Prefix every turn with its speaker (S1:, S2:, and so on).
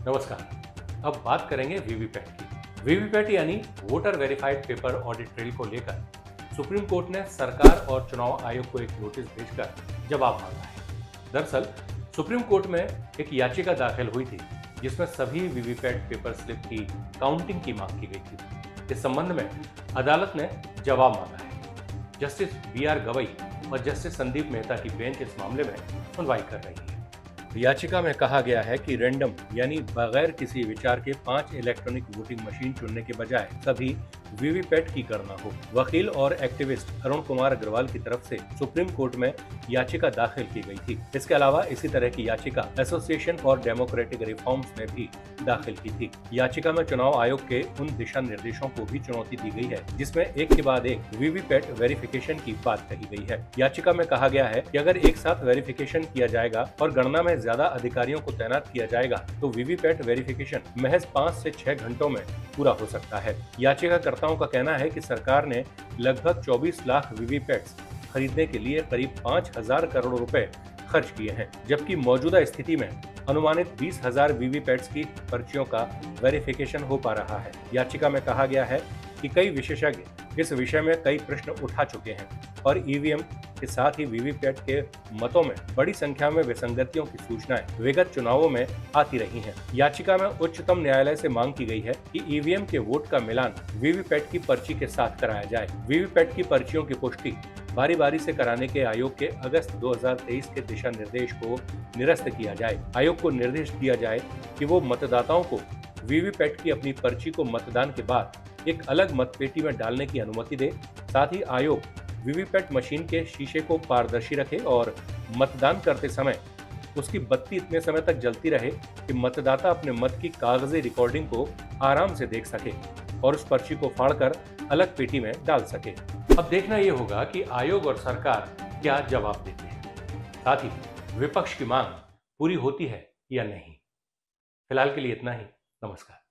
S1: नमस्कार। अब बात करेंगे वीवीपैट की। वीवीपैट यानी voter verified paper audit trail को लेकर सुप्रीम कोर्ट ने सरकार और चुनाव आयोग को एक नोटिस भेजकर जवाब मांगा है। दरअसल सुप्रीम कोर्ट में एक याचिका दाखिल हुई थी जिसमें सभी वीवीपैट पेपर स्लिप की काउंटिंग की मांग की गई थी। इस संबंध में अदालत ने जवाब मांगा है। जस्टिस BR गवई और जस्टिस संदीप मेहता की बेंच इस मामले में सुनवाई कर रही है। याचिका में कहा गया है कि रैंडम यानी बगैर किसी विचार के 5 इलेक्ट्रॉनिक वोटिंग मशीन चुनने के बजाय सभी वीवीपैट की करना हो। वकील और एक्टिविस्ट अरुण कुमार अग्रवाल की तरफ से सुप्रीम कोर्ट में याचिका दाखिल की गई थी। इसके अलावा इसी तरह की याचिका एसोसिएशन फॉर डेमोक्रेटिक रिफॉर्म्स ने भी दाखिल की थी। याचिका में चुनाव आयोग के उन दिशा निर्देशों को भी चुनौती दी गई है जिसमें एक के बाद एक वीवीपैट वेरिफिकेशन की बात कही गई है। याचिका में कहा गया है कि अगर एक साथ वेरिफिकेशन किया जाएगा और गणना में ज्यादा अधिकारियों को तैनात किया जाएगा तो वीवीपैट वेरिफिकेशन महज 5 से 6 घंटों में पूरा हो सकता है। याचिकाकर्ताओं का कहना है कि सरकार ने लगभग 24 लाख वीवीपैट्स खरीदने के लिए करीब 5,000 करोड़ रुपए खर्च किए हैं, जबकि मौजूदा स्थिति में अनुमानित 20,000 वीवीपैट्स की पर्चियों का वेरिफिकेशन हो पा रहा है। याचिका में कहा गया है कि कई विशेषज्ञ इस विषय में कई प्रश्न उठा चुके हैं और ईवीएम के साथ ही वीवीपैट के मतों में बड़ी संख्या में विसंगतियों की सूचनाएं विगत चुनावों में आती रही हैं। याचिका में उच्चतम न्यायालय से मांग की गई है कि ईवीएम के वोट का मिलान वीवीपैट की पर्ची के साथ कराया जाए। वीवीपैट की पर्चियों की पुष्टि बारी बारी से कराने के आयोग के अगस्त 2023 के दिशा निर्देश को निरस्त किया जाए। आयोग को निर्देश दिया जाए कि वो मतदाताओं को वीवीपैट की अपनी पर्ची को मतदान के बाद एक अलग मतपेटी में डालने की अनुमति दे। साथ ही आयोग वीवीपैट मशीन के शीशे को पारदर्शी रखे और मतदान करते समय उसकी बत्ती इतने समय तक जलती रहे कि मतदाता अपने मत की कागजी रिकॉर्डिंग को आराम से देख सके और उस पर्ची को फाड़कर अलग पेटी में डाल सके। अब देखना यह होगा कि आयोग और सरकार क्या जवाब देते हैं, साथ ही विपक्ष की मांग पूरी होती है या नहीं। फिलहाल के लिए इतना ही। नमस्कार।